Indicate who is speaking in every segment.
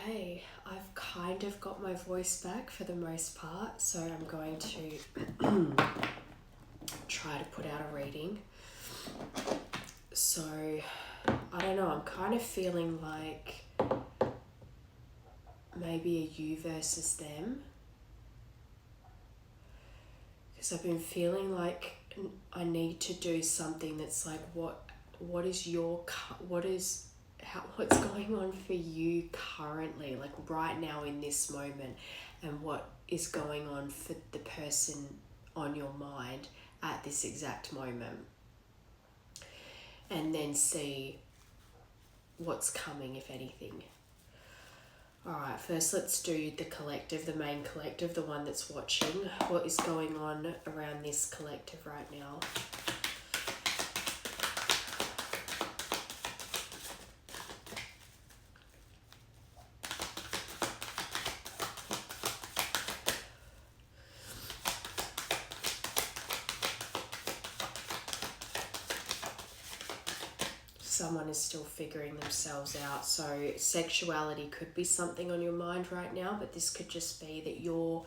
Speaker 1: Okay, I've kind of got my voice back for the most part, so I'm going to try to put out a reading. So, I don't know, I'm kind of feeling like maybe a you versus them. Because I've been feeling like I need to do something that's like, what's going on for you currently, like right now in this moment, and what is going on for the person on your mind at this exact moment, and then see what's coming, if anything. Alright, first let's do the collective, the main collective, the one that's watching. What is going on around this collective right now? Someone is still figuring themselves out. So sexuality could be something on your mind right now, but this could just be that you're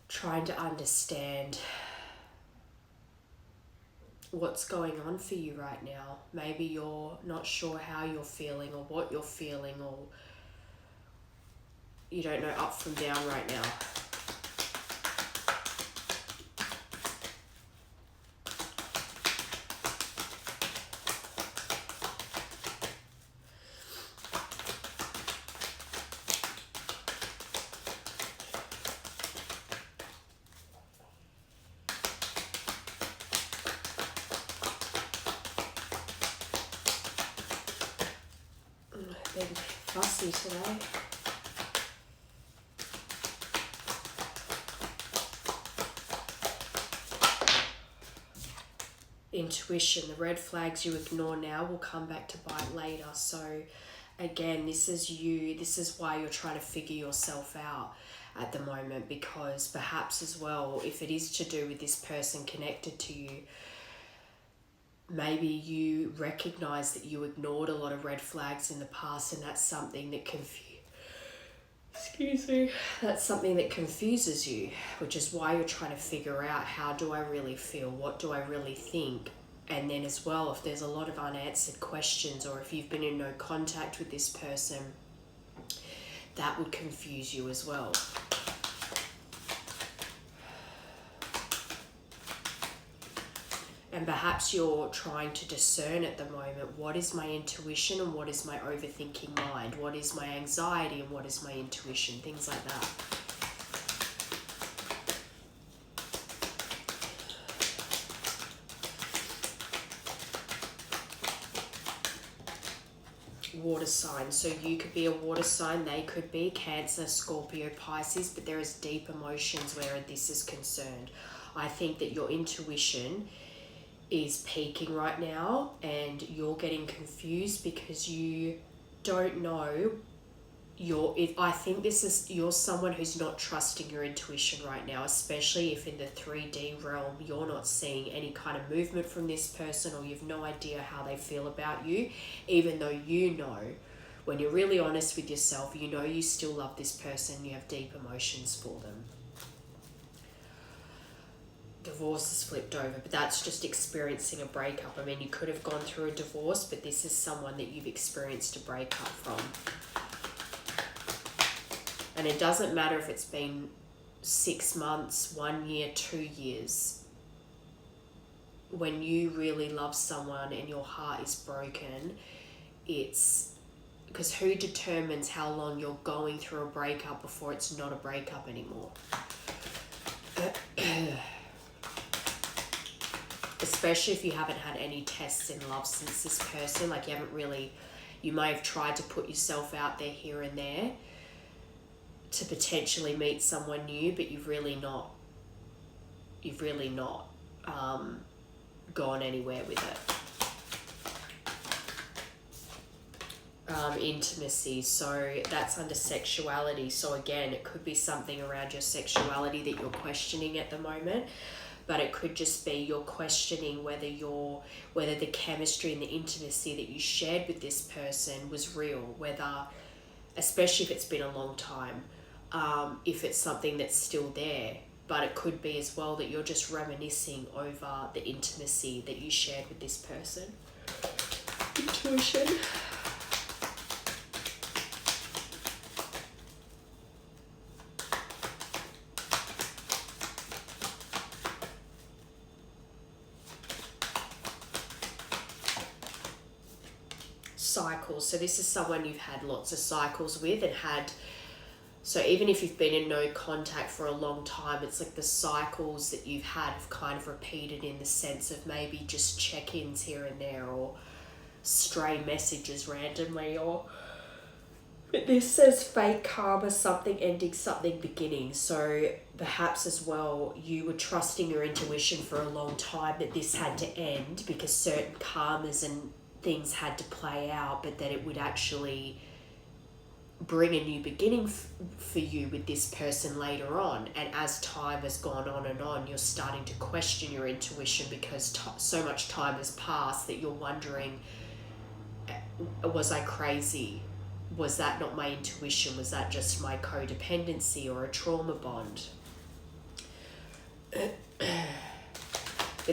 Speaker 1: trying to understand what's going on for you right now. Maybe you're not sure how you're feeling or what you're feeling, or you don't know up from down right now. Big fussy today. Intuition, the red flags you ignore now will come back to bite later. So again, this is you, this is why you're trying to figure yourself out at the moment, because perhaps as well, if it is to do with this person connected to you, maybe you recognize that you ignored a lot of red flags in the past, and that's something that that's something that confuses you, which is why you're trying to figure out, how do I really feel? What do I really think? And then as well, if there's a lot of unanswered questions, or if you've been in no contact with this person, that would confuse you as well. And perhaps you're trying to discern at the moment, what is my intuition and what is my overthinking mind? What is my anxiety and what is my intuition? Things like that. Water sign. So you could be a water sign, they could be Cancer, Scorpio, Pisces, but there is deep emotions where this is concerned. I think that your intuition is peaking right now, and you're getting confused because you don't know. I think you're someone who's not trusting your intuition right now, especially if in the 3D realm you're not seeing any kind of movement from this person, or you've no idea how they feel about you, even though you know, when you're really honest with yourself, you know you still love this person, you have deep emotions for them. Divorce is flipped over, but that's just experiencing a breakup. I mean, you could have gone through a divorce, but this is someone that you've experienced a breakup from. And it doesn't matter if it's been 6 months, 1 year, 2 years. When you really love someone and your heart is broken, it's because who determines how long you're going through a breakup before it's not a breakup anymore? Especially if you haven't had any tests in love since this person, like you may have tried to put yourself out there here and there to potentially meet someone new, but you've really not gone anywhere with it. Intimacy, so that's under sexuality. So again, it could be something around your sexuality that you're questioning at the moment. But it could just be you're questioning whether the chemistry and the intimacy that you shared with this person was real, whether especially if it's been a long time, if it's something that's still there. But it could be as well that you're just reminiscing over the intimacy that you shared with this person. Intuition. Cycles. So this is someone you've had lots of cycles with and had. So even if you've been in no contact for a long time, it's like the cycles that you've had have kind of repeated in the sense of maybe just check-ins here and there, or stray messages randomly, or but this says fake karma, something ending, something beginning. So perhaps as well you were trusting your intuition for a long time that this had to end because certain karmas and things had to play out, but that it would actually bring a new beginning for you with this person later on. And as time has gone on and on, you're starting to question your intuition because so much time has passed that you're wondering, was I crazy? Was that not my intuition? Was that just my codependency or a trauma bond? But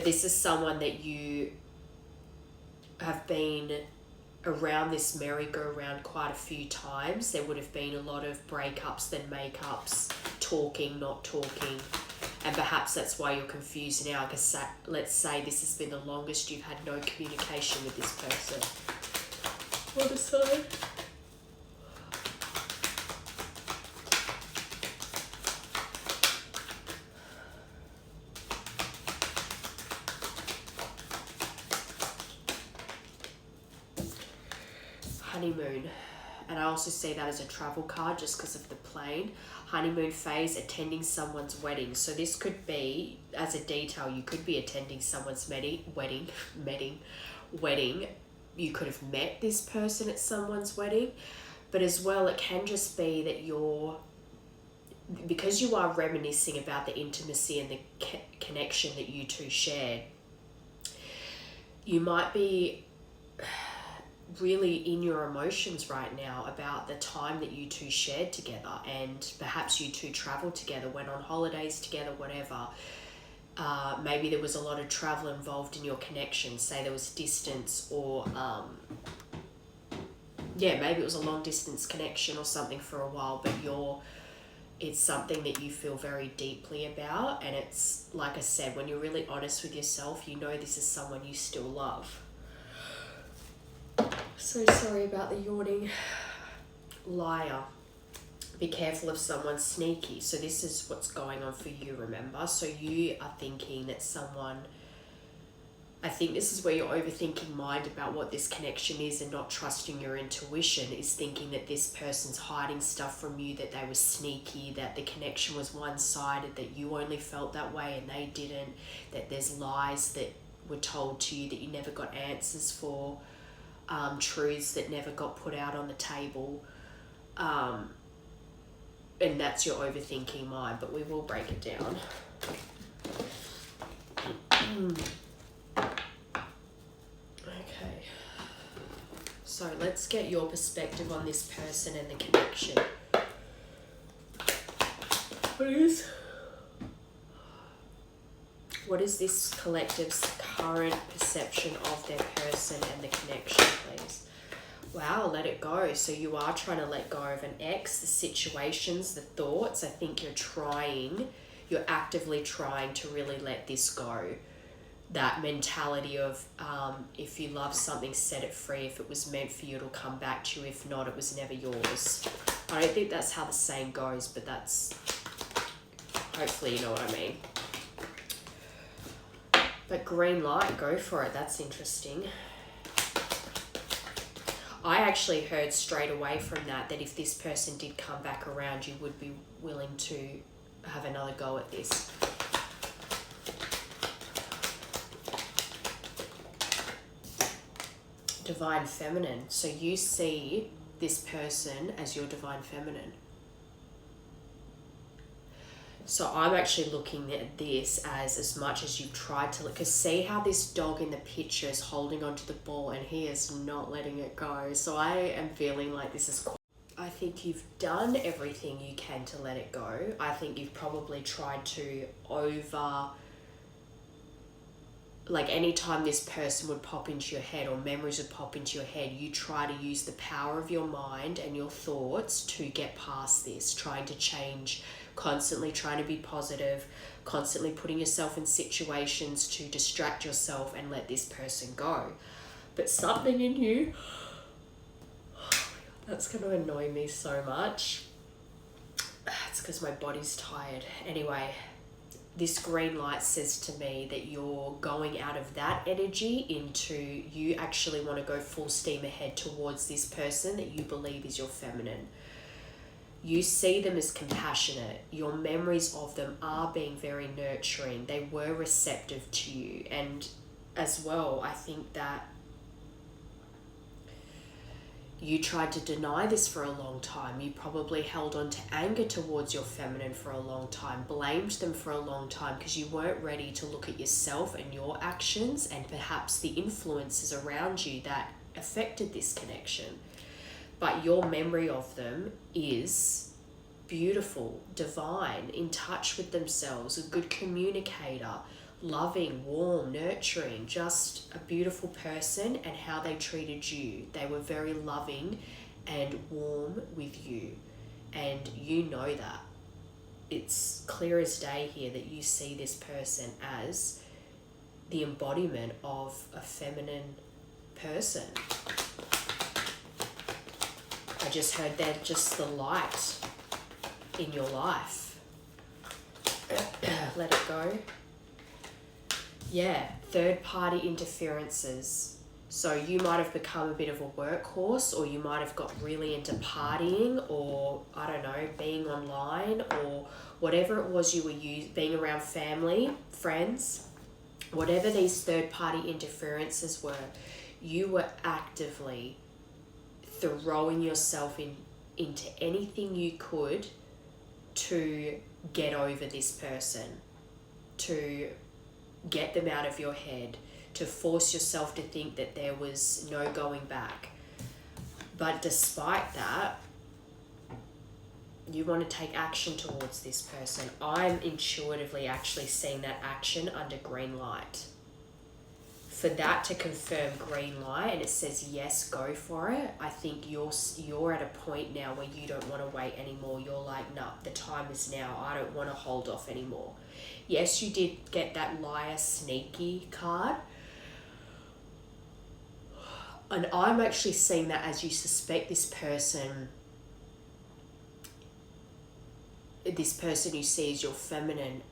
Speaker 1: this is someone that you have been around this merry-go-round quite a few times. There would have been a lot of breakups, then makeups, talking, not talking, and perhaps that's why you're confused now, because let's say this has been the longest you've had no communication with this person. What a sign. Honeymoon, and I also see that as a travel card just because of the plane. Honeymoon phase, attending someone's wedding. So this could be, as a detail, you could be attending someone's wedding. You could have met this person at someone's wedding, but as well it can just be that because you are reminiscing about the intimacy and the connection that you two shared, you might be really in your emotions right now about the time that you two shared together, and perhaps you two traveled together, went on holidays together, whatever. Maybe there was a lot of travel involved in your connection. Say there was distance, or maybe it was a long distance connection or something for a while, but it's something that you feel very deeply about. And it's, like I said, when you're really honest with yourself, you know this is someone you still love. So sorry about the yawning. Liar. Be careful of someone sneaky. So this is what's going on for you, remember? So you are thinking that I think this is where your overthinking mind about what this connection is and not trusting your intuition is thinking that this person's hiding stuff from you, that they were sneaky, that the connection was one-sided, that you only felt that way and they didn't, that there's lies that were told to you that you never got answers for, truths that never got put out on the table. And that's your overthinking mind, but we will break it down. Okay. So let's get your perspective on this person and the connection. What is this collective's current perception of their person and the connection, please? Wow, let it go. So you are trying to let go of an ex, the situations, the thoughts. I think you're actively trying to really let this go. That mentality of if you love something, set it free. If it was meant for you, it'll come back to you. If not, it was never yours. I don't think that's how the saying goes, but that's, hopefully you know what I mean. But green light, go for it. That's interesting. I actually heard straight away from that if this person did come back around, you would be willing to have another go at this. Divine feminine. So you see this person as your divine feminine. So I'm actually looking at this as much as you've tried to, because see how this dog in the picture is holding onto the ball and he is not letting it go. So I am feeling like this is you've done everything you can to let it go. I think you've probably tried to like anytime this person would pop into your head or memories would pop into your head, you try to use the power of your mind and your thoughts to get past this, trying to change, constantly trying to be positive, constantly putting yourself in situations to distract yourself and let this person go. But something in you, that's going to annoy me so much. It's because my body's tired. Anyway, this green light says to me that you're going out of that energy into you actually want to go full steam ahead towards this person that you believe is your feminine. You see them as compassionate. Your memories of them are being very nurturing. They were receptive to you. And as well, I think that you tried to deny this for a long time. You probably held on to anger towards your feminine for a long time, blamed them for a long time because you weren't ready to look at yourself and your actions and perhaps the influences around you that affected this connection. But your memory of them is beautiful, divine, in touch with themselves, a good communicator, loving, warm, nurturing, just a beautiful person. And how they treated you, they were very loving and warm with you, and you know that. It's clear as day here that you see this person as the embodiment of a feminine person. I just heard they're just the light in your life. Let it go. Yeah, third-party interferences. So you might have become a bit of a workhorse, or you might have got really into partying, or, I don't know, being online, or whatever it was you were being around family, friends. Whatever these third-party interferences were, you were actively throwing yourself into anything you could to get over this person, to get them out of your head, to force yourself to think that there was no going back. But despite that, you want to take action towards this person. I'm intuitively actually seeing that action under green light. For that to confirm green light and it says yes, go for it, I think you're at a point now where you don't want to wait anymore. You're like, nah, the time is now. I don't want to hold off anymore. Yes, you did get that liar sneaky card. And I'm actually seeing that as you suspect this person you see as your feminine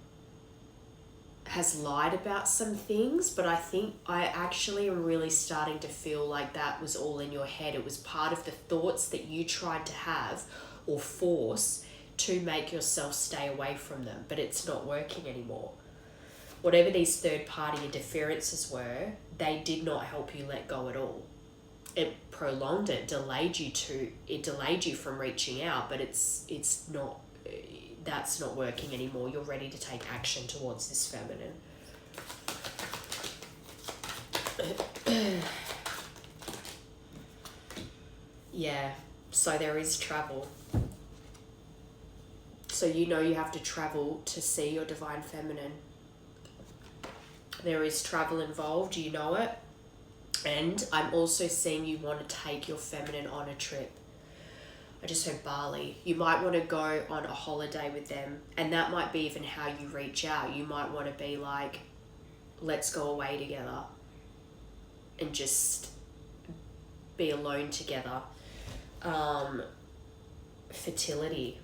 Speaker 1: has lied about some things, but I think I actually am really starting to feel like that was all in your head. It was part of the thoughts that you tried to have or force to make yourself stay away from them, but it's not working anymore. Whatever these third-party interferences were, they did not help you let go at all. It prolonged it, delayed you from reaching out, but it's not, that's not working anymore. You're ready to take action towards this feminine. Yeah, so there is travel. So you know you have to travel to see your divine feminine. There is travel involved, you know it. And I'm also seeing you want to take your feminine on a trip. I just heard Bali. You might want to go on a holiday with them, and that might be even how you reach out. You might want to be like, let's go away together and just be alone together. Fertility.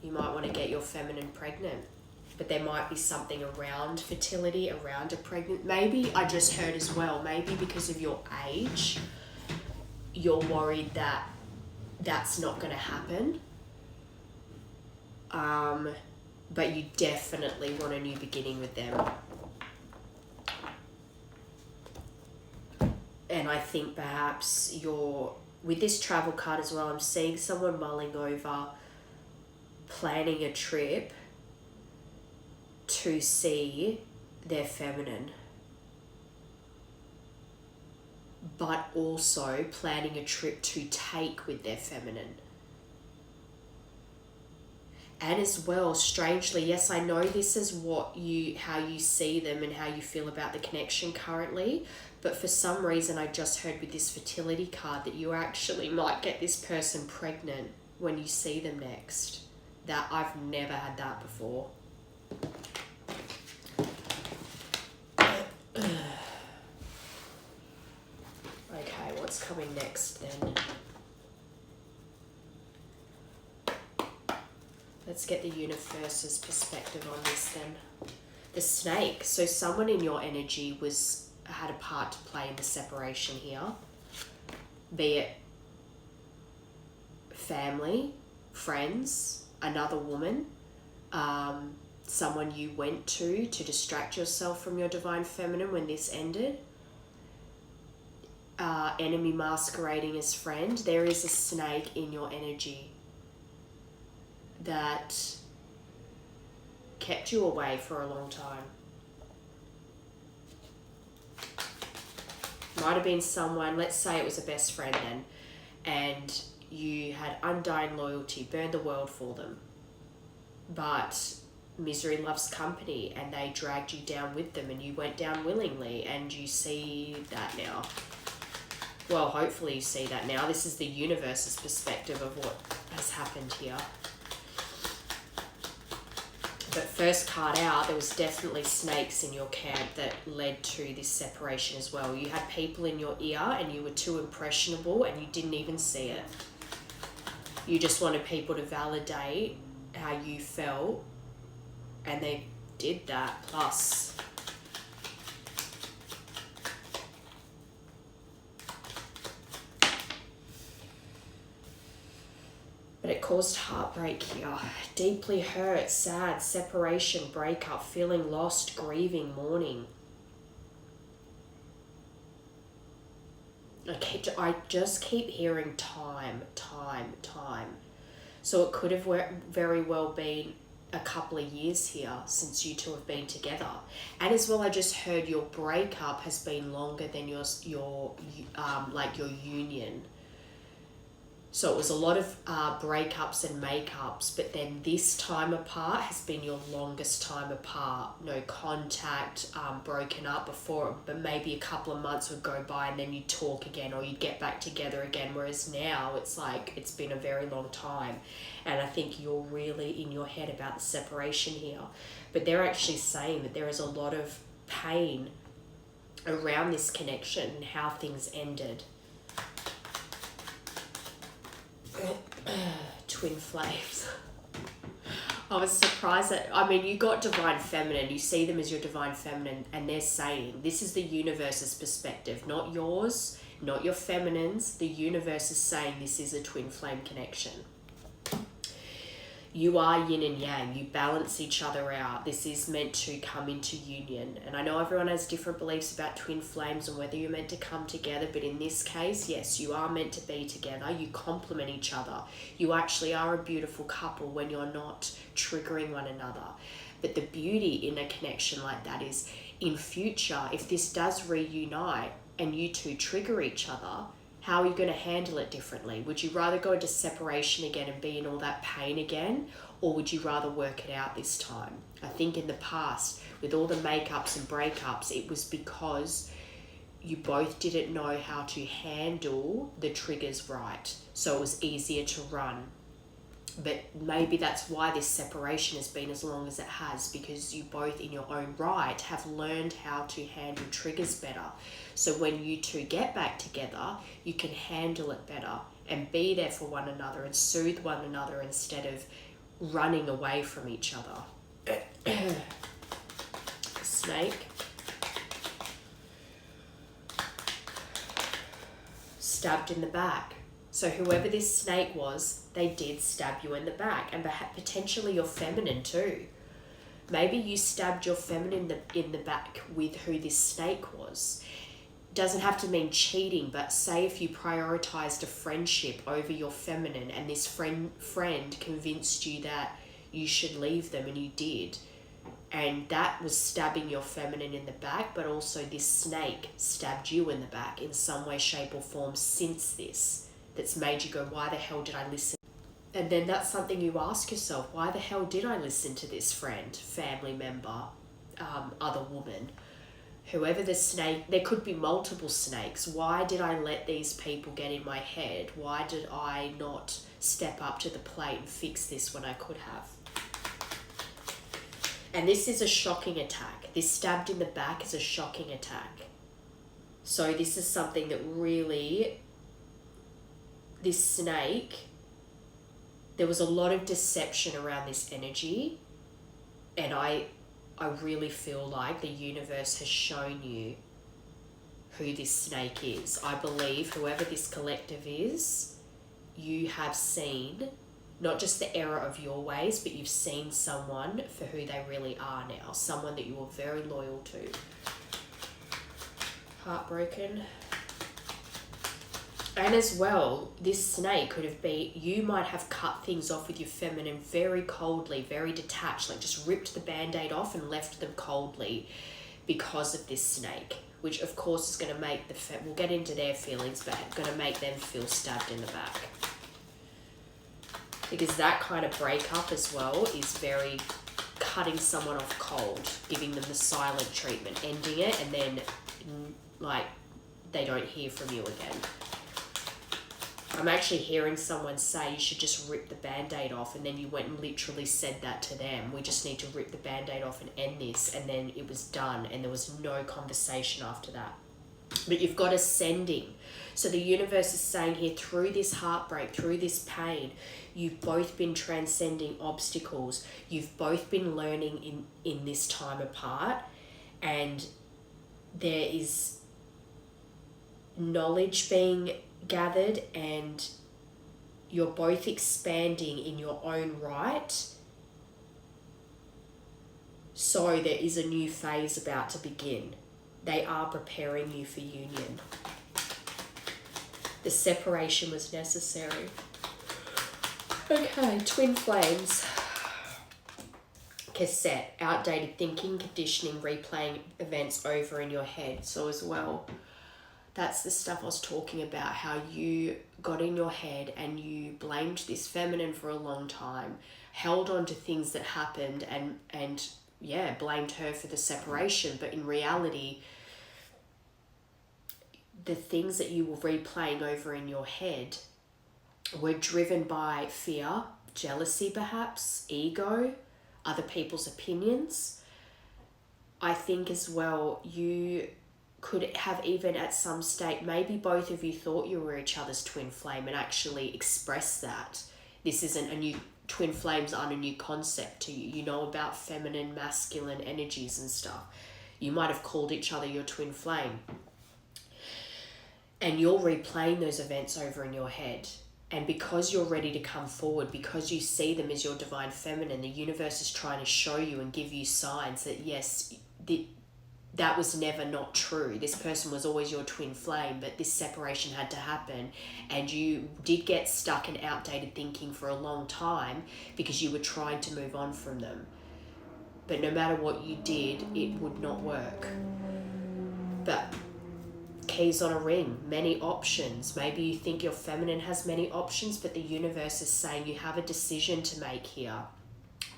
Speaker 1: You might want to get your feminine pregnant, but there might be something around fertility, around a pregnant. Maybe I just heard as well, maybe because of your age, you're worried that that's not going to happen. But you definitely want a new beginning with them. And I think perhaps with this travel card as well, I'm seeing someone mulling over planning a trip to see their feminine, but also planning a trip to take with their feminine. And as well, strangely, yes, I know this is how you see them and how you feel about the connection currently, but for some reason I just heard with this fertility card that you actually might get this person pregnant when you see them next. That I've never had that before. Okay, what's coming next then? Let's get the universe's perspective on this then. The snake. So someone in your energy had a part to play in the separation here. Be it family, friends, another woman, someone you went to distract yourself from your divine feminine when this ended. Enemy masquerading as friend. There is a snake in your energy that kept you away for a long time. Might have been someone, let's say it was a best friend then, and you had undying loyalty, burned the world for them. But misery loves company, and they dragged you down with them, and you went down willingly, and you see that now. Well, hopefully you see that now. This is the universe's perspective of what has happened here. But first card out, there was definitely snakes in your camp that led to this separation as well. You had people in your ear and you were too impressionable and you didn't even see it. You just wanted people to validate how you felt, and they did that. Plus, but it caused heartbreak here. Deeply hurt, sad, separation, breakup, feeling lost, grieving, mourning. I just keep hearing time. So it could have very well been a couple of years here since you two have been together. And as well, I just heard your breakup has been longer than your union. So it was a lot of breakups and makeups, but then this time apart has been your longest time apart. No contact, broken up before, but maybe a couple of months would go by and then you'd talk again or you'd get back together again. Whereas now it's like it's been a very long time. And I think you're really in your head about the separation here. But they're actually saying that there is a lot of pain around this connection and how things ended. Twin flames. I was surprised that, you got divine feminine, you see them as your divine feminine, and they're saying this is the universe's perspective, not yours, not your feminine's. The universe is saying this is a twin flame connection. You are yin and yang. You balance each other out. This is meant to come into union. And I know everyone has different beliefs about twin flames and whether you're meant to come together. But in this case, yes, you are meant to be together. You complement each other. You actually are a beautiful couple when you're not triggering one another. But the beauty in a connection like that is in future, if this does reunite and you two trigger each other, how are you going to handle it differently? Would you rather go into separation again and be in all that pain again? Or would you rather work it out this time? I think in the past, with all the makeups and breakups, it was because you both didn't know how to handle the triggers right. So it was easier to run. But maybe that's why this separation has been as long as it has, because you both in your own right have learned how to handle triggers better. So when you two get back together, you can handle it better and be there for one another and soothe one another instead of running away from each other. Snake. Stabbed in the back. So whoever this snake was, they did stab you in the back, and potentially your feminine too. Maybe you stabbed your feminine in the back with who this snake was. Doesn't have to mean cheating, but say if you prioritized a friendship over your feminine and this friend convinced you that you should leave them and you did, and that was stabbing your feminine in the back, but also this snake stabbed you in the back in some way, shape or form since this. That's made you go, why the hell did I listen? And then that's something you ask yourself, why the hell did I listen to this friend, family member, other woman? Whoever the snake, there could be multiple snakes. Why did I let these people get in my head? Why did I not step up to the plate and fix this when I could have? And this is a shocking attack. This stabbed in the back is a shocking attack. So this is something that really, this snake, there was a lot of deception around this energy. And I really feel like the universe has shown you who this snake is. I believe whoever this collective is, you have seen not just the error of your ways, but you've seen someone for who they really are now. Someone that you were very loyal to. Heartbroken. And as well, this snake could have been, you might have cut things off with your feminine very coldly, very detached, like just ripped the band-aid off and left them coldly because of this snake, which of course is going to make we'll get into their feelings, but going to make them feel stabbed in the back. Because that kind of breakup as well is very cutting someone off cold, giving them the silent treatment, ending it, and then like they don't hear from you again. I'm actually hearing someone say you should just rip the band-aid off, and then you went and literally said that to them. We just need to rip the band-aid off and end this, and then it was done and there was no conversation after that. But you've got ascending. So the universe is saying here, through this heartbreak, through this pain, you've both been transcending obstacles. You've both been learning in this time apart, and there is knowledge being gathered, and you're both expanding in your own right. So there is a new phase about to begin. They are preparing you for union. The separation was necessary. Okay, twin flames. Cassette, outdated thinking, conditioning, replaying events over in your head. So as well, that's the stuff I was talking about, how you got in your head and you blamed this feminine for a long time, held on to things that happened and blamed her for the separation. But in reality, the things that you were replaying over in your head were driven by fear, jealousy perhaps, ego, other people's opinions. I think as well, you could have even at some state, maybe both of you thought you were each other's twin flame and actually expressed that. This isn't a new, twin flames aren't a new concept to you. You know about feminine, masculine energies and stuff. You might have called each other your twin flame. And you're replaying those events over in your head. And because you're ready to come forward, because you see them as your divine feminine, the universe is trying to show you and give you signs that yes, that was never not true. This person was always your twin flame, but this separation had to happen. And you did get stuck in outdated thinking for a long time because you were trying to move on from them. But no matter what you did, it would not work. But keys on a ring, many options. Maybe you think your feminine has many options, but the universe is saying you have a decision to make here.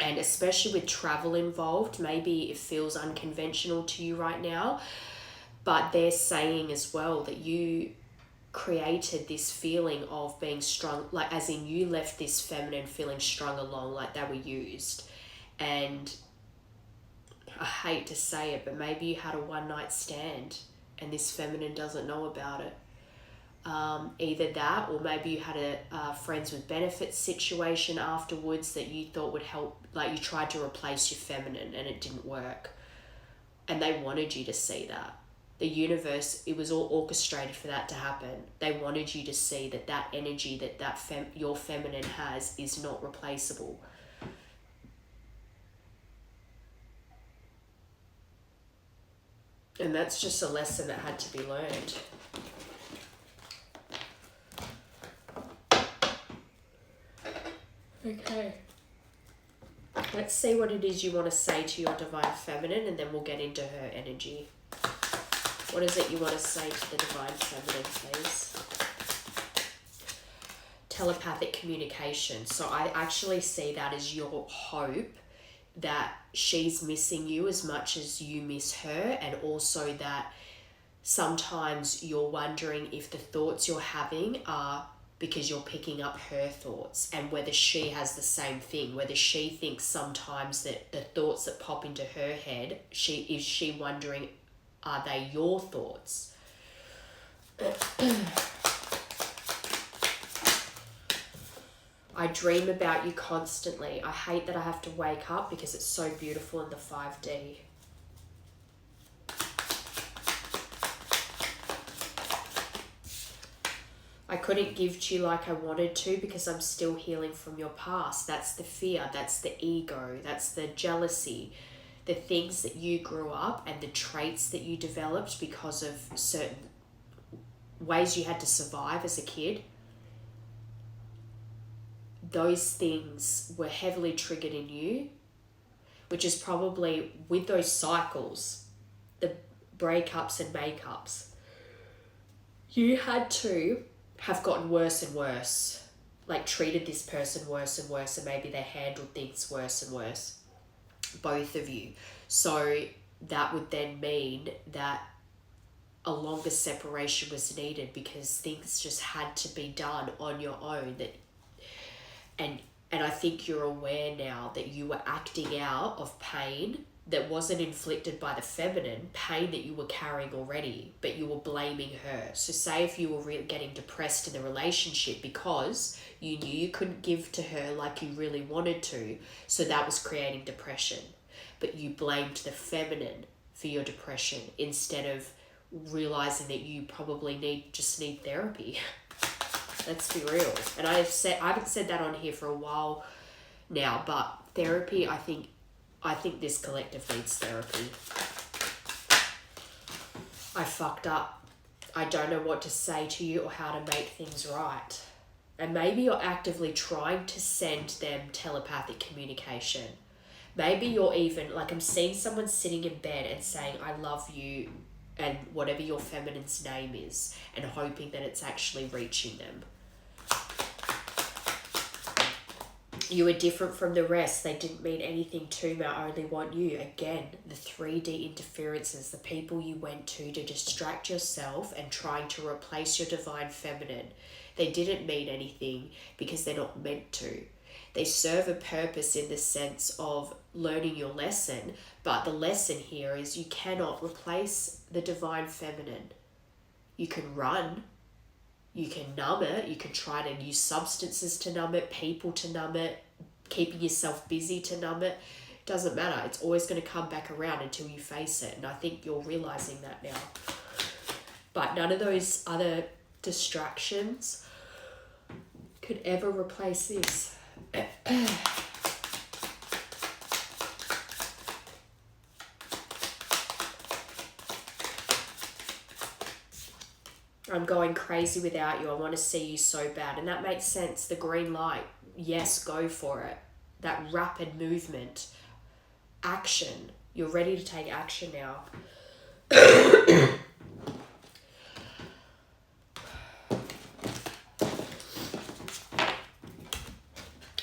Speaker 1: And especially with travel involved, maybe it feels unconventional to you right now, but they're saying as well that you created this feeling of being strung, like as in you left this feminine feeling strung along like they were used. And I hate to say it, but maybe you had a one-night stand and this feminine doesn't know about it. Either that, or maybe you had a friends with benefits situation afterwards that you thought would help, like you tried to replace your feminine and it didn't work. And they wanted you to see that. The universe, it was all orchestrated for that to happen. They wanted you to see that that energy that your feminine has is not replaceable. And that's just a lesson that had to be learned. Okay. Let's see what it is you want to say to your divine feminine, and then we'll get into her energy. What is it you want to say to the divine feminine, please? telepathic communication. So I actually see that as your hope that she's missing you as much as you miss her, and also that sometimes you're wondering if the thoughts you're having are because you're picking up her thoughts, and whether she has the same thing, whether she thinks sometimes that the thoughts that pop into her head, she wondering, are they your thoughts? I dream about you constantly. I hate that I have to wake up because it's so beautiful in the 5D. I couldn't give to you like I wanted to because I'm still healing from your past. That's the fear, that's the ego, that's the jealousy, the things that you grew up and the traits that you developed because of certain ways you had to survive as a kid. Those things were heavily triggered in you, which is probably with those cycles, the breakups and makeups, you had to have gotten worse and worse, like treated this person worse and worse, and maybe they handled things worse and worse, both of you. So that would then mean that a longer separation was needed because things just had to be done on your own. And I think you're aware now that you were acting out of pain that wasn't inflicted by the feminine, pain that you were carrying already, but you were blaming her. So say if you were getting depressed in the relationship because you knew you couldn't give to her like you really wanted to, so that was creating depression. But you blamed the feminine for your depression instead of realizing that you probably just need therapy. Let's be real. And I haven't said that on here for a while now, but therapy, I think this collective needs therapy. I fucked up. I don't know what to say to you or how to make things right. And maybe you're actively trying to send them telepathic communication. Maybe you're even, like I'm seeing someone sitting in bed and saying, I love you, and whatever your feminine's name is, and hoping that it's actually reaching them. You were different from the rest. They didn't mean anything to me. I only want you. Again, the 3D interferences, the people you went to distract yourself and trying to replace your divine feminine. They didn't mean anything because they're not meant to. They serve a purpose in the sense of learning your lesson, but the lesson here is you cannot replace the divine feminine. You can run, you can numb it, you can try to use substances to numb it, people to numb it, keeping yourself busy to numb it. Doesn't matter. It's always going to come back around until you face it. And I think you're realizing that now. But none of those other distractions could ever replace this. I'm going crazy without you. I want to see you so bad. And that makes sense. The green light. Yes, go for it. That rapid movement. Action. You're ready to take action now.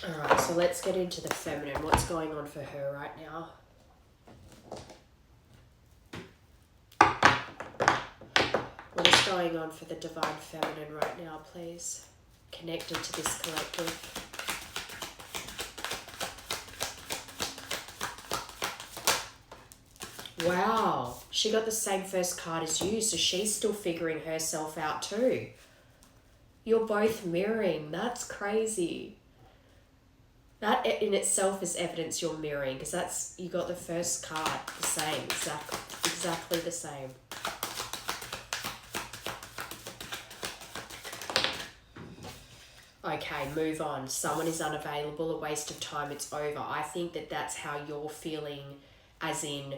Speaker 1: Alright, so let's get into the feminine. What's going on for her right now? What is going on for the divine feminine right now, please? Connected to this collective. Wow, she got the same first card as you, so she's still figuring herself out too. You're both mirroring. That's crazy. That in itself is evidence you're mirroring, because you got the first card the same, exactly the same. Okay, move on. Someone is unavailable, a waste of time, it's over. I think that's how you're feeling, as in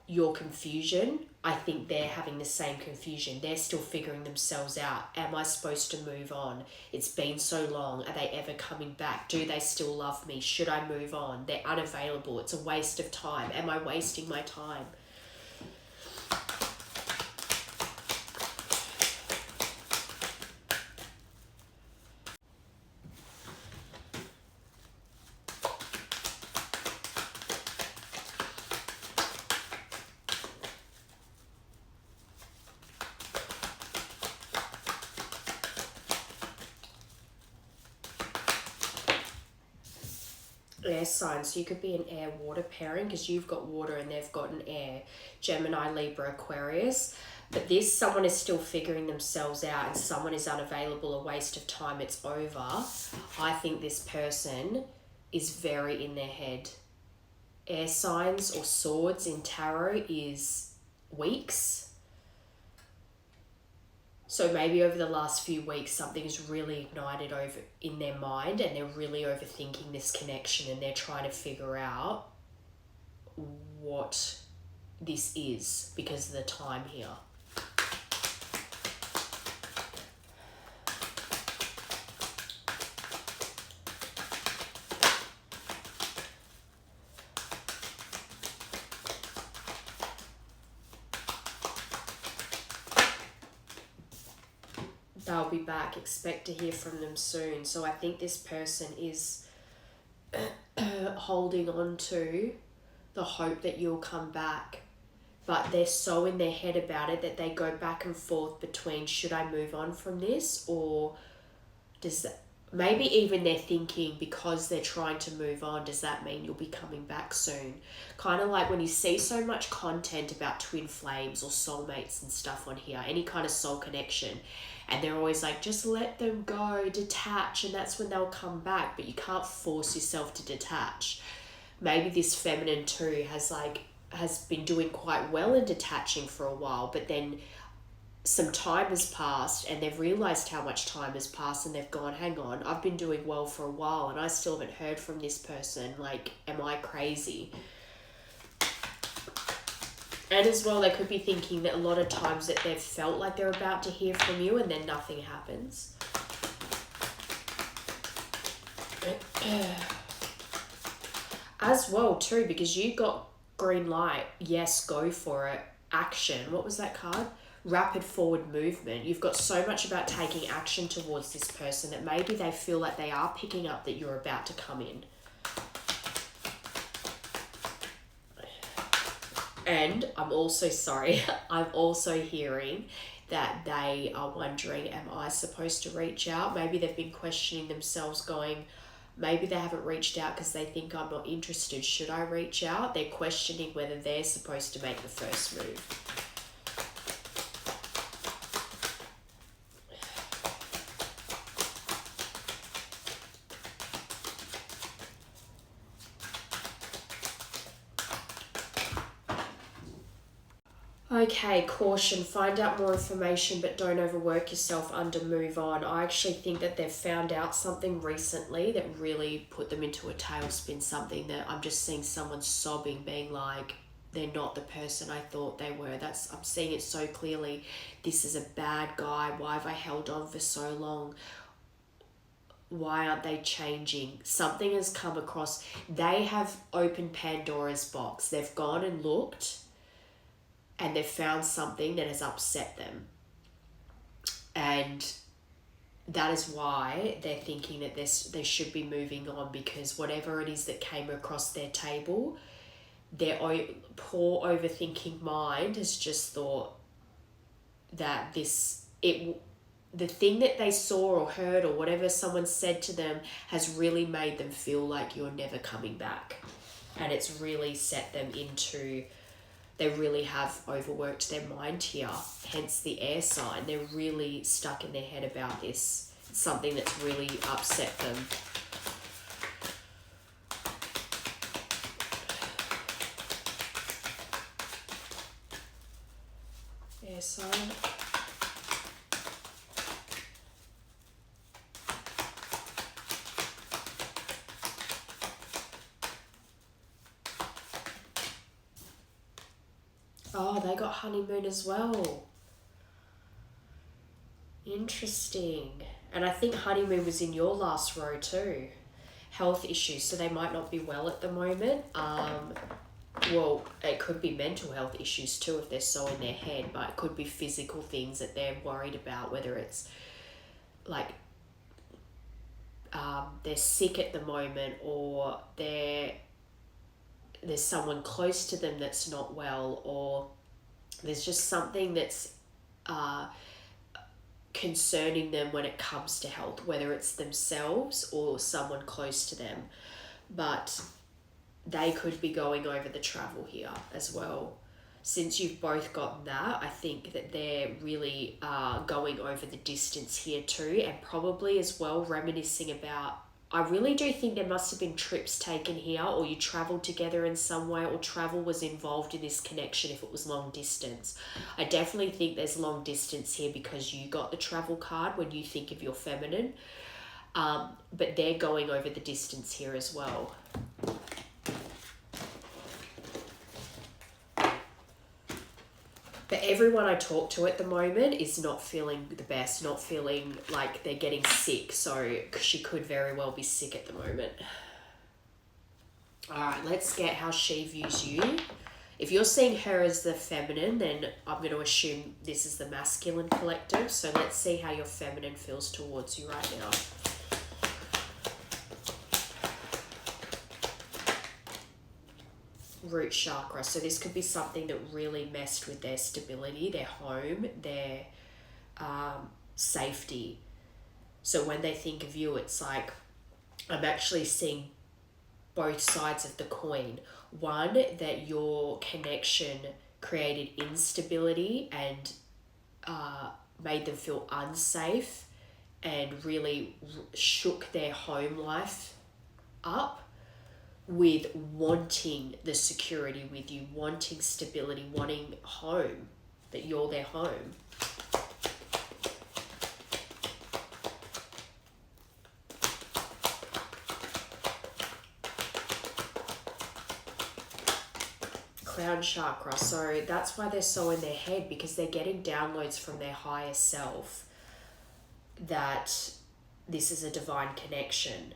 Speaker 1: your confusion. I think they're having the same confusion. They're still figuring themselves out. Am I supposed to move on? It's been so long. Are they ever coming back? Do they still love me? Should I move on? They're unavailable. It's a waste of time. Am I wasting my time? air sign. So you could be an air water pairing because you've got water and they've got an air. Gemini, Libra, Aquarius. But this, someone is still figuring themselves out and someone is unavailable, a waste of time, it's over. I think this person is very in their head. Air signs or swords in tarot is weeks. So maybe over the last few weeks, something's really ignited over in their mind and they're really overthinking this connection and they're trying to figure out what this is because of the time here. They'll be back. Expect to hear from them soon. So I think this person is holding on to the hope that you'll come back. But they're so in their head about it that they go back and forth between, should I move on from this, or does that, maybe even they're thinking because they're trying to move on, does that mean you'll be coming back soon? Kind of like when you see so much content about twin flames or soulmates and stuff on here, any kind of soul connection, and they're always like, just let them go, detach, and that's when they'll come back, but you can't force yourself to detach. Maybe this feminine too has been doing quite well in detaching for a while, but then some time has passed and they've realized how much time has passed and they've gone, hang on, I've been doing well for a while and I still haven't heard from this person. Like, am I crazy? And as well, they could be thinking that a lot of times that they've felt like they're about to hear from you and then nothing happens. As well too, because you got green light, yes, go for it, action. What was that card? Rapid forward movement. You've got so much about taking action towards this person that maybe they feel like they are picking up that you're about to come in. And I'm also sorry, I'm also hearing that they are wondering, am I supposed to reach out? Maybe they've been questioning themselves, going, maybe they haven't reached out because they think I'm not interested. Should I reach out? They're questioning whether they're supposed to make the first move. Okay, caution, find out more information but don't overwork yourself under move on. I actually think that they've found out something recently that really put them into a tailspin, something that I'm just seeing someone sobbing, being like, they're not the person I thought they were. I'm seeing it so clearly. This is a bad guy. Why have I held on for so long? Why aren't they changing? Something has come across. They have opened Pandora's box. They've gone and looked and they've found something that has upset them. And that is why they're thinking that they should be moving on, because whatever it is that came across their table, their poor overthinking mind has just thought that the thing that they saw or heard or whatever someone said to them has really made them feel like you're never coming back. And it's really set them into, they really have overworked their mind here, hence the air sign. They're really stuck in their head about this. It's something that's really upset them. Air sign. Oh, they got honeymoon as well. Interesting. And I think honeymoon was in your last row too. Health issues, so they might not be well at the moment. Well, it could be mental health issues too if they're so in their head, but it could be physical things that they're worried about, whether it's like they're sick at the moment, or there's someone close to them that's not well, or there's just something that's concerning them when it comes to health, whether it's themselves or someone close to them. but they could be going over the travel here as well. Since you've both gotten that, I think that they're really going over the distance here too, and probably as well reminiscing about, I really do think there must have been trips taken here, or you travelled together in some way, or travel was involved in this connection if it was long distance. I definitely think there's long distance here because you got the travel card when you think of your feminine, but they're going over the distance here as well. But everyone I talk to at the moment is not feeling the best, not feeling like they're getting sick. So she could very well be sick at the moment. All right, let's get how she views you. If you're seeing her as the feminine, then I'm going to assume this is the masculine collective. So let's see how your feminine feels towards you right now. Root chakra. So this could be something that really messed with their stability, their home, their safety. So when they think of you, it's like, I'm actually seeing both sides of the coin. One, that your connection created instability and made them feel unsafe and really shook their home life up, with wanting the security with you, wanting stability, wanting home, that you're their home. Crown chakra. So that's why they're so in their head, because they're getting downloads from their higher self that this is a divine connection.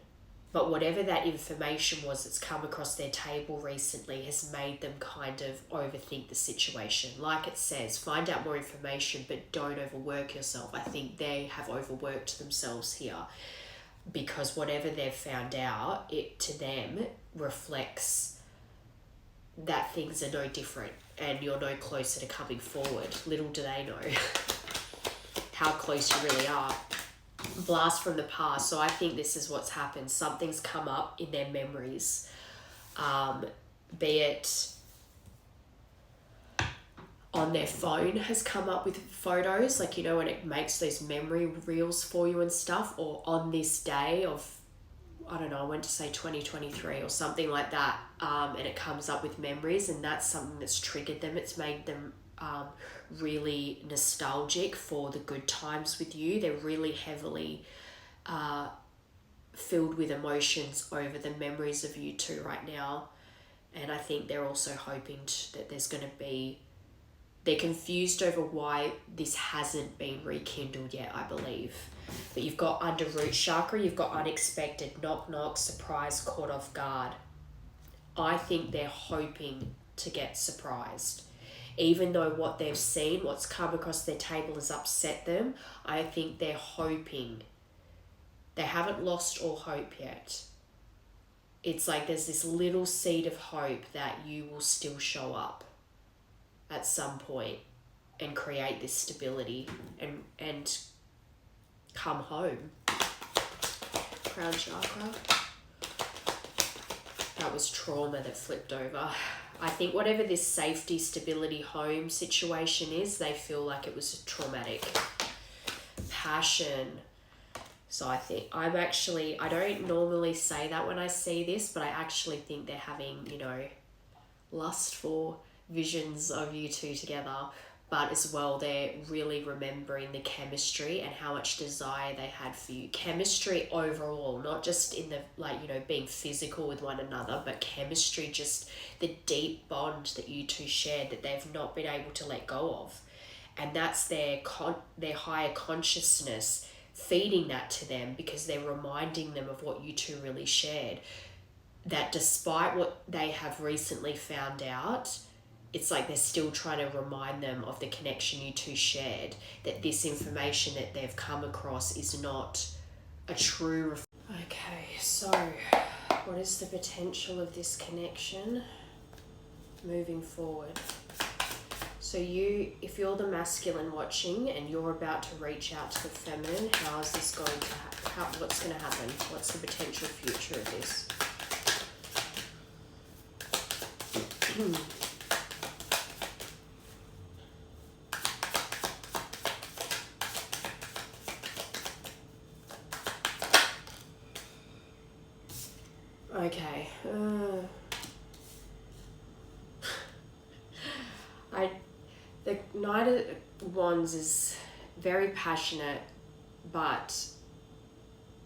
Speaker 1: But whatever that information was that's come across their table recently has made them kind of overthink the situation. Like it says, find out more information, but don't overwork yourself. I think they have overworked themselves here, because whatever they've found out, it to them reflects that things are no different and you're no closer to coming forward. Little do they know how close you really are. Blast from the past. So I think this is what's happened. Something's come up in their memories, be it on their phone has come up with photos, like, you know, when it makes those memory reels for you and stuff, or on this day of, I don't know, I went to say 2023 or something like that, and it comes up with memories, and that's something that's triggered them. It's made them really nostalgic for the good times with you. They're really heavily filled with emotions over the memories of you two right now, and I think they're also hoping that there's going to be, they're confused over why this hasn't been rekindled yet, I believe. But you've got under root chakra, you've got unexpected, knock knock, surprise, caught off guard. I think they're hoping to get surprised. Even though what they've seen, what's come across their table has upset them, I think they're hoping. They haven't lost all hope yet. It's like there's this little seed of hope that you will still show up at some point and create this stability and come home. Crown chakra. That was trauma that flipped over. I think whatever this safety, stability, home situation is, they feel like it was traumatic. Passion. So I think I don't normally say that when I see this, but I actually think they're having, you know, lustful visions of you two together. But as well, they're really remembering the chemistry and how much desire they had for you. Chemistry overall, not just in the, like, you know, being physical with one another, but chemistry, just the deep bond that you two shared that they've not been able to let go of. And that's their higher consciousness feeding that to them, because they're reminding them of what you two really shared. That despite what they have recently found out, it's like they're still trying to remind them of the connection you two shared, that this information that they've come across is not a true... Okay, so what is the potential of this connection moving forward? So if you're the masculine watching and you're about to reach out to the feminine, how is this going to happen? What's going to happen? What's the potential future of this? Okay. The Knight of Wands is very passionate, but,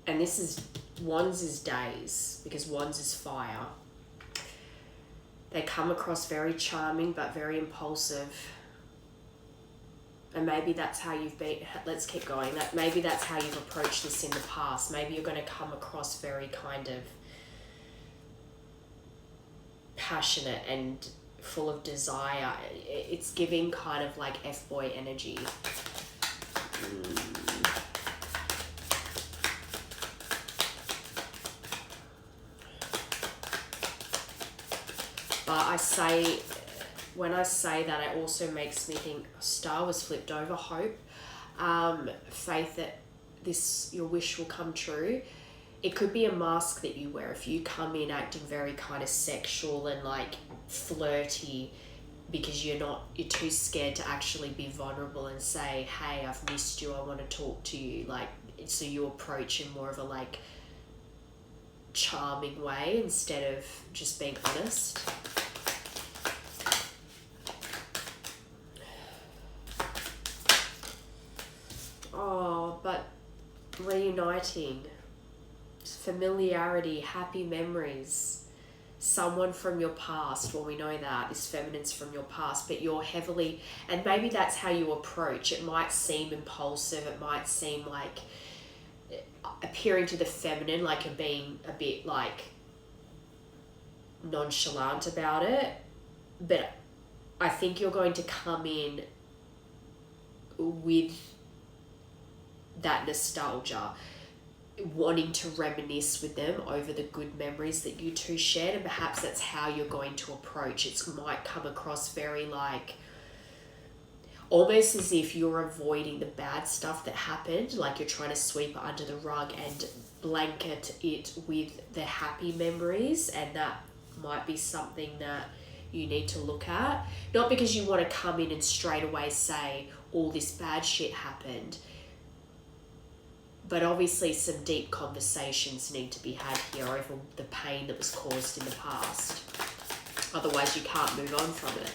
Speaker 1: and this is, Wands is days, because Wands is fire. They come across very charming, but very impulsive. And maybe that's how you've been, let's keep going, that maybe that's how you've approached this in the past. Maybe you're going to come across very kind of passionate and full of desire. It's giving kind of like F-boy energy. But when I say that, it also makes me think star was flipped over. Hope, faith that your wish will come true. It could be a mask that you wear if you come in acting very kind of sexual and like flirty, because you're too scared to actually be vulnerable and say, hey, I've missed you, I want to talk to you. Like, so you approach in more of a like charming way instead of just being honest. Oh, but reuniting, familiarity, happy memories, someone from your past. Well, we know that this feminine's from your past, but you're heavily, and maybe that's how you approach. It might seem impulsive, it might seem like appearing to the feminine like you're being a bit like nonchalant about it, but I think you're going to come in with that nostalgia, wanting to reminisce with them over the good memories that you two shared, and perhaps that's how you're going to approach. It might come across very like almost as if you're avoiding the bad stuff that happened, like you're trying to sweep it under the rug and blanket it with the happy memories, and that might be something that you need to look at. Not because you want to come in and straight away say all this bad shit happened, but obviously some deep conversations need to be had here over the pain that was caused in the past. Otherwise you can't move on from it.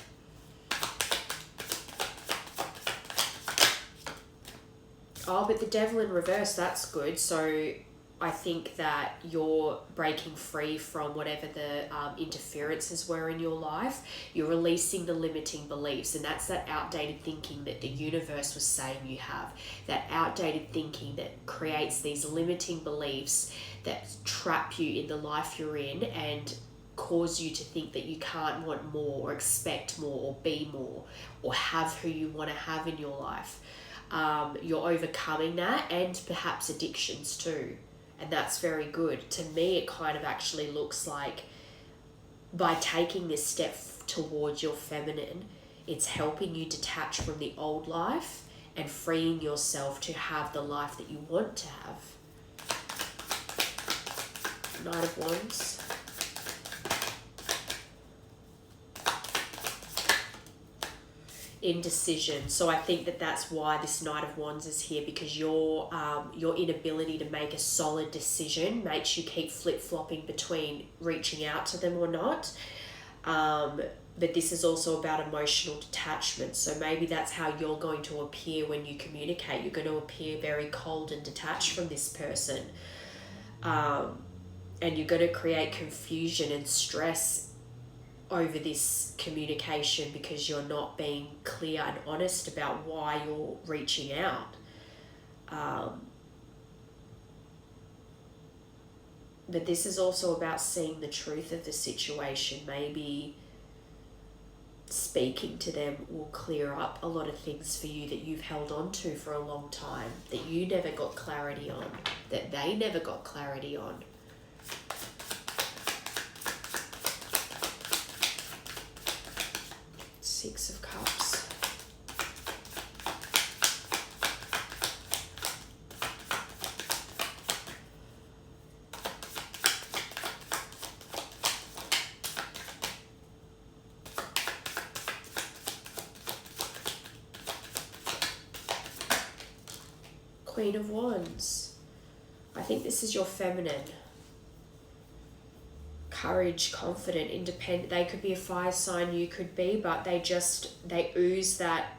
Speaker 1: Oh, but the Devil in reverse, that's good. So I think that you're breaking free from whatever the interferences were in your life. You're releasing the limiting beliefs, and that's that outdated thinking that the universe was saying you have. That outdated thinking that creates these limiting beliefs that trap you in the life you're in and cause you to think that you can't want more or expect more or be more or have who you want to have in your life. You're overcoming that, and perhaps addictions too. And that's very good. To me, it kind of actually looks like by taking this step towards your feminine, it's helping you detach from the old life and freeing yourself to have the life that you want to have. Knight of Wands. Indecision. So I think that that's why this Knight of Wands is here, because your inability to make a solid decision makes you keep flip-flopping between reaching out to them or not. But this is also about emotional detachment. So maybe that's how you're going to appear when you communicate. You're going to appear very cold and detached from this person. And you're going to create confusion and stress over this communication because you're not being clear and honest about why you're reaching out. But this is also about seeing the truth of the situation. Maybe speaking to them will clear up a lot of things for you that you've held on to for a long time, that you never got clarity on, that they never got clarity on. Six of Cups. Queen of Wands. I think this is your feminine. Courage, confident, independent. They could be a fire sign, you could be, but they ooze that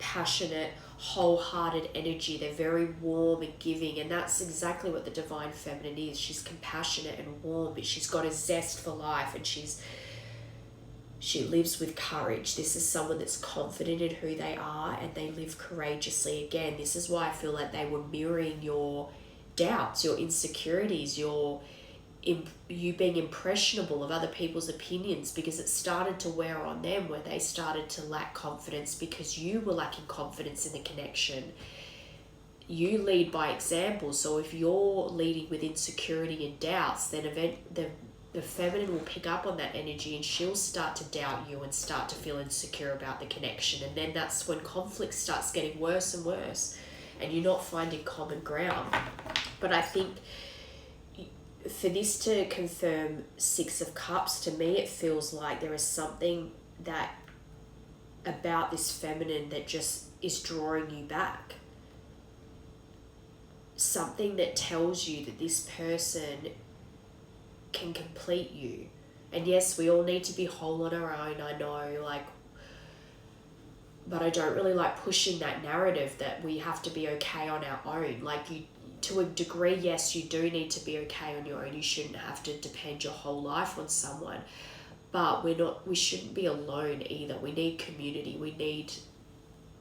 Speaker 1: passionate, wholehearted energy. They're very warm and giving, and that's exactly what the divine feminine is. She's compassionate and warm, but she's got a zest for life, and she lives with courage. This is someone that's confident in who they are, and they live courageously. Again, this is why I feel like they were mirroring your doubts, your insecurities, you being impressionable of other people's opinions, because it started to wear on them, where they started to lack confidence because you were lacking confidence in the connection. You lead by example, so if you're leading with insecurity and doubts, then the feminine will pick up on that energy, and she'll start to doubt you and start to feel insecure about the connection, and then that's when conflict starts getting worse and worse, and you're not finding common ground. But I think for this to confirm Six of Cups, to me it feels like there is something that about this feminine that just is drawing you back. Something that tells you that this person can complete you. And yes, we all need to be whole on our own, I know, but I don't really like pushing that narrative that we have to be okay on our own. To a degree, yes, you do need to be okay on your own. You shouldn't have to depend your whole life on someone. But we shouldn't be alone either. We need community. We need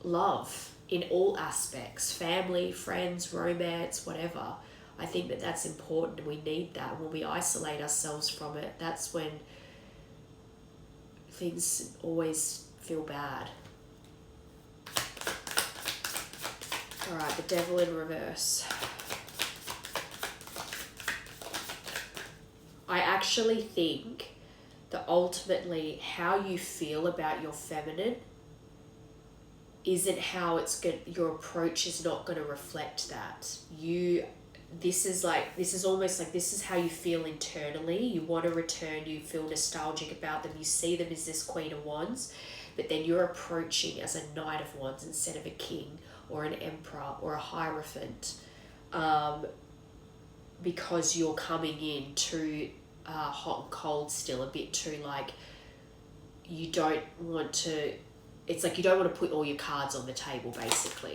Speaker 1: love in all aspects. Family, friends, romance, whatever. I think that that's important. We need that. When we isolate ourselves from it, that's when things always feel bad. Alright, the Devil in reverse. I actually think that ultimately how you feel about your feminine isn't how your approach is not going to reflect that. This is how you feel internally. You want to return, you feel nostalgic about them, you see them as this Queen of Wands, but then you're approaching as a Knight of Wands instead of a King or an Emperor or a Hierophant, because you're coming in too hot and cold still, a bit too you don't want to, it's like you don't want to put all your cards on the table, basically.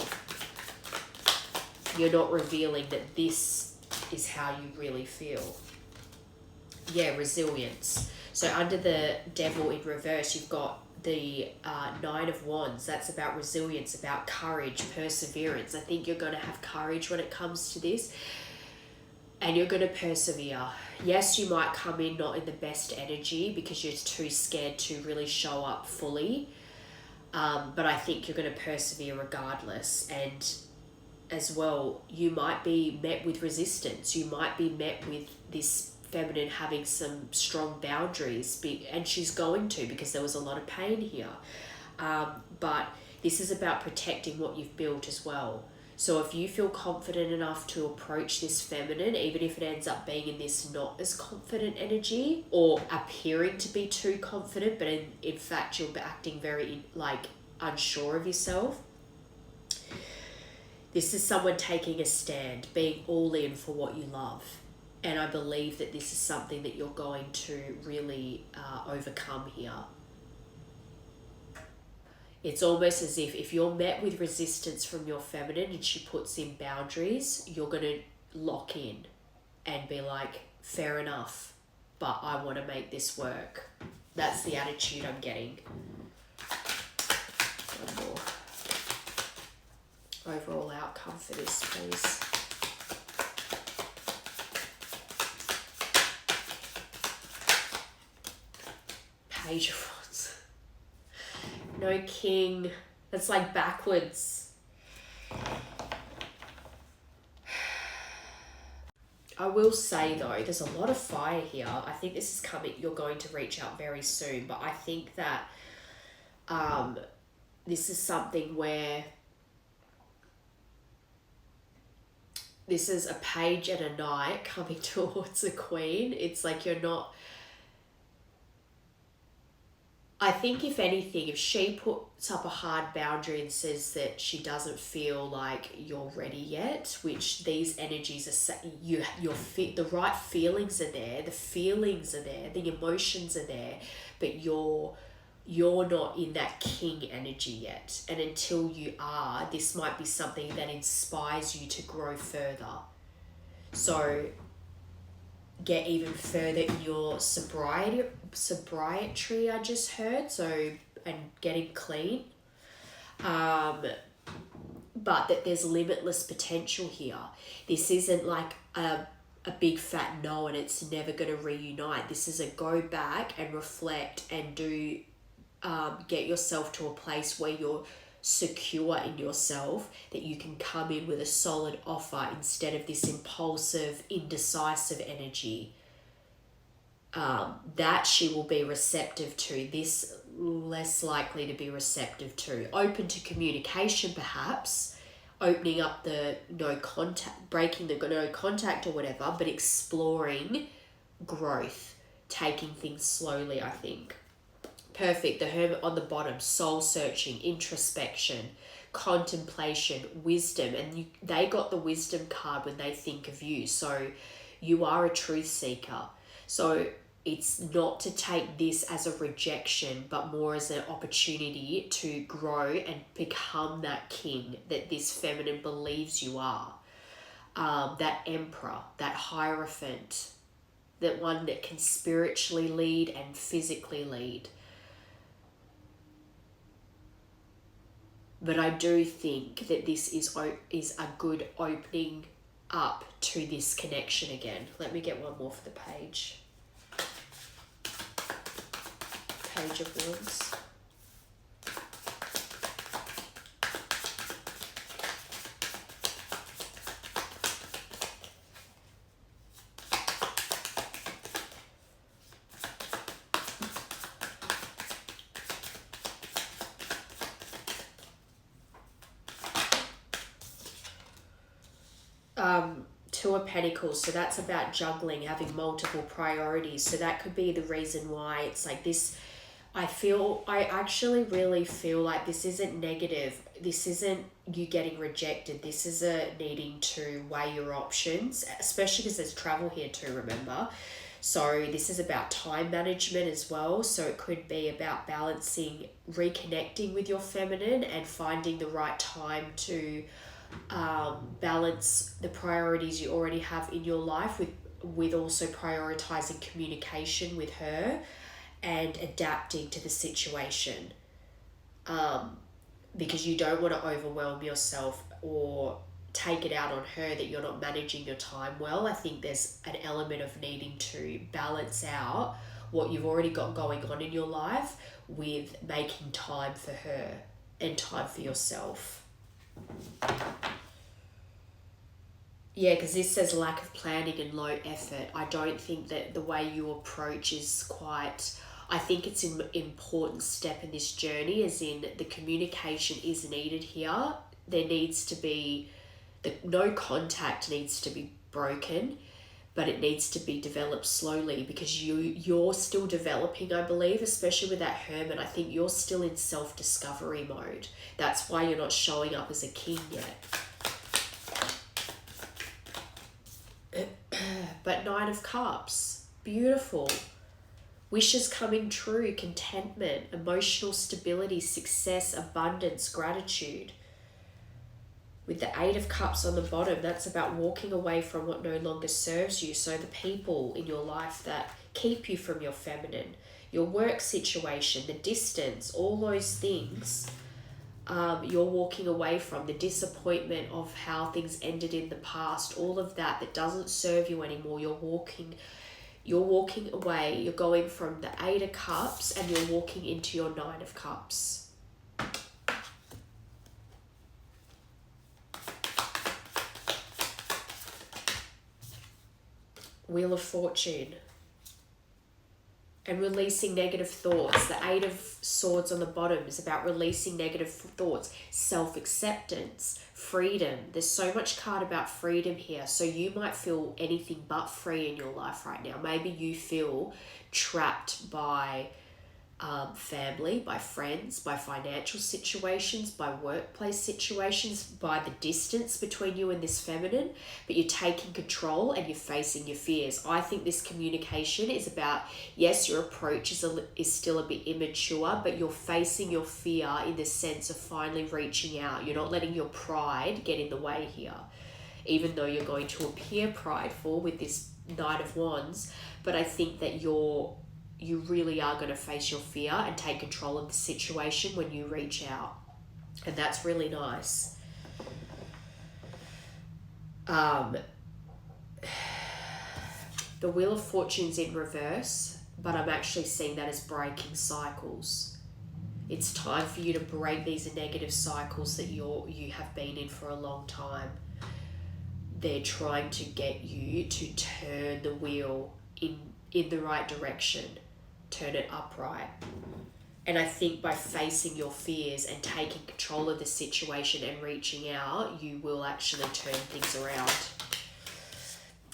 Speaker 1: You're not revealing that this is how you really feel. Yeah, resilience. So under the Devil in reverse, you've got the Nine of Wands. That's about resilience, about courage, perseverance. I think you're going to have courage when it comes to this, and you're going to persevere. Yes, you might come in not in the best energy because you're too scared to really show up fully, but I think you're going to persevere regardless. And as well, you might be met with resistance. You might be met with this feminine having some strong boundaries, and she's going to, because there was a lot of pain here. But this is about protecting what you've built as well. So if you feel confident enough to approach this feminine, even if it ends up being in this not as confident energy, or appearing to be too confident, but in fact you're acting very unsure of yourself, this is someone taking a stand, being all in for what you love. And I believe that this is something that you're going to really overcome here. It's almost as if you're met with resistance from your feminine and she puts in boundaries, you're going to lock in and be like, fair enough, but I want to make this work. That's the attitude I'm getting. One more. Overall outcome for this, please. Page of Wands. No King. That's like backwards. I will say though, there's a lot of fire here. I think this is coming, you're going to reach out very soon, but I think that this is something where this is a page and a knight coming towards a queen. It's like you're not, I think if anything, if she puts up a hard boundary and says that she doesn't feel like you're ready yet, which these energies are the right feelings are there, the feelings are there, the emotions are there, but you're not in that king energy yet. And until you are, this might be something that inspires you to grow further. So get even further in your sobriety, I just heard, so, and getting clean. But that there's limitless potential here. This isn't like a big fat no and it's never going to reunite. This is a go back and reflect and do, get yourself to a place where you're secure in yourself, that you can come in with a solid offer instead of this impulsive, indecisive energy. That she will be receptive to, this less likely to be receptive to. Open to communication perhaps, opening up the no contact, breaking the no contact or whatever, but exploring growth, taking things slowly, I think. Perfect. The Hermit on the bottom, soul searching, introspection, contemplation, wisdom. And they got the wisdom card when they think of you. So you are a truth seeker. So it's not to take this as a rejection, but more as an opportunity to grow and become that king that this feminine believes you are. That emperor, that hierophant, that one that can spiritually lead and physically lead. But I do think that this is a good opening up to this connection again. Let me get one more for the page. Page of Wands. Two of Pentacles, so that's about juggling, having multiple priorities. So that could be the reason why it's like this. I actually really feel like this isn't negative. This isn't you getting rejected. This is a needing to weigh your options, especially because there's travel here too, remember. So this is about time management as well. So it could be about balancing, reconnecting with your feminine and finding the right time to balance the priorities you already have in your life with also prioritizing communication with her and adapting to the situation, because you don't want to overwhelm yourself or take it out on her that you're not managing your time well. I think there's an element of needing to balance out what you've already got going on in your life with making time for her and time for yourself. Yeah, because this says lack of planning and low effort. I don't think that the way you approach is quite... I think it's an important step in this journey, as in the communication is needed here. There needs to be... no contact needs to be broken, but it needs to be developed slowly, because you're still developing, I believe, especially with that Hermit. I think you're still in self-discovery mode. That's why you're not showing up as a king yet. But Nine of Cups, beautiful. Wishes coming true, contentment, emotional stability, success, abundance, gratitude. With the Eight of Cups on the bottom, that's about walking away from what no longer serves you. So the people in your life that keep you from your feminine, your work situation, the distance, all those things, you're walking away from. The disappointment of how things ended in the past, all of that doesn't serve you anymore. You're walking away. You're going from the Eight of Cups and you're walking into your Nine of Cups. Wheel of Fortune. And releasing negative thoughts. The Eight of Swords on the bottom is about releasing negative thoughts, self-acceptance, freedom. There's so much card about freedom here. So you might feel anything but free in your life right now. Maybe you feel trapped by family, by friends, by financial situations, by workplace situations, by the distance between you and this feminine, but you're taking control and you're facing your fears. I think this communication is about, yes, your approach is still a bit immature, but you're facing your fear in the sense of finally reaching out. You're not letting your pride get in the way here, even though you're going to appear prideful with this Knight of Wands. But I think that you really are going to face your fear and take control of the situation when you reach out. And that's really nice. The Wheel of Fortune's in reverse, but I'm actually seeing that as breaking cycles. It's time for you to break these negative cycles that you have been in for a long time. They're trying to get you to turn the wheel in the right direction. Turn it upright. And I think by facing your fears and taking control of the situation and reaching out, you will actually turn things around.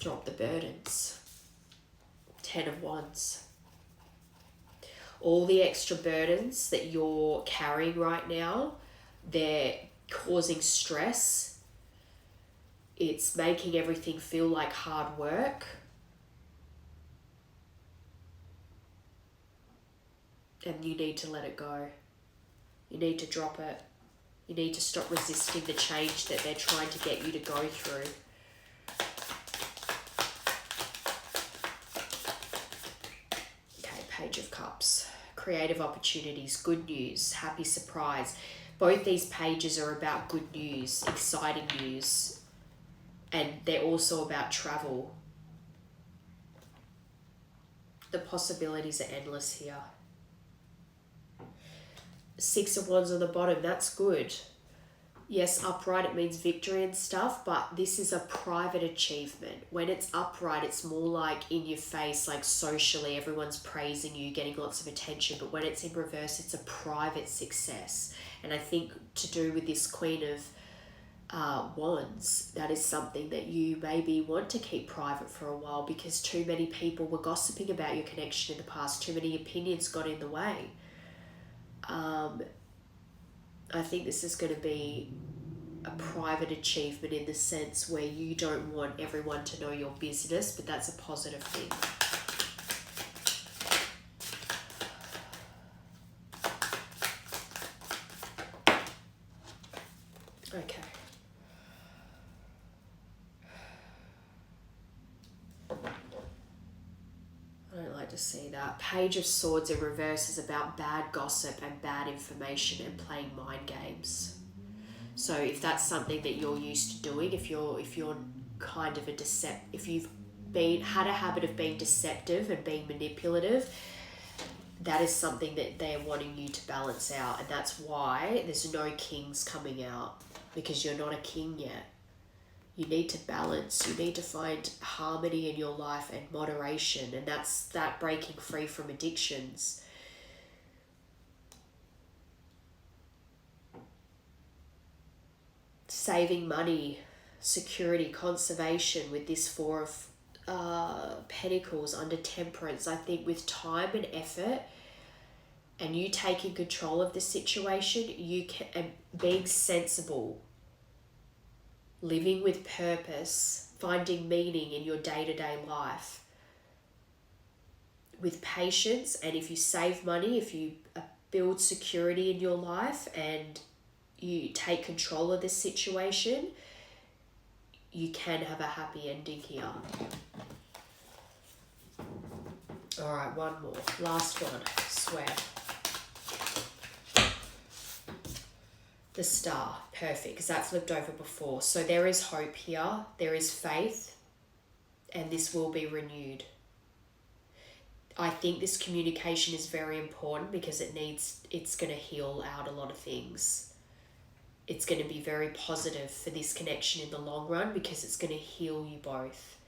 Speaker 1: Drop the burdens. 10 of Wands. All the extra burdens that you're carrying right now, they're causing stress. It's making everything feel like hard work. And you need to let it go. You need to drop it. You need to stop resisting the change that they're trying to get you to go through. Okay, Page of Cups. Creative opportunities, good news, happy surprise. Both these pages are about good news, exciting news. And they're also about travel. The possibilities are endless here. 6 of Wands on the bottom, that's good. Yes, upright, it means victory and stuff, but this is a private achievement. When it's upright, it's more like in your face, like socially, everyone's praising you, getting lots of attention. But when it's in reverse, it's a private success. And I think to do with this Queen of Wands, that is something that you maybe want to keep private for a while because too many people were gossiping about your connection in the past. Too many opinions got in the way. I think this is going to be a private achievement in the sense where you don't want everyone to know your business, but that's a positive thing. Okay. I don't like to see that. Page of Swords in reverse is about bad gossip and bad information and playing mind games. So if that's something that you're used to doing, if you're kind of if you've had a habit of being deceptive and being manipulative, that is something that they're wanting you to balance out. And that's why there's no kings coming out, because you're not a king yet. You need to balance. You need to find harmony in your life and moderation. And that's that breaking free from addictions. Saving money, security, conservation with this 4 of Pentacles under Temperance. I think with time and effort and you taking control of the situation, you can, and being sensible, living with purpose, finding meaning in your day-to-day life with patience. And if you save money, if you build security in your life and you take control of the situation, you can have a happy ending here. All right, one more. Last one, I swear. The Star, perfect, because that flipped over before. So there is hope here, there is faith, and this will be renewed. I think this communication is very important because it's going to heal out a lot of things. It's going to be very positive for this connection in the long run because it's going to heal you both.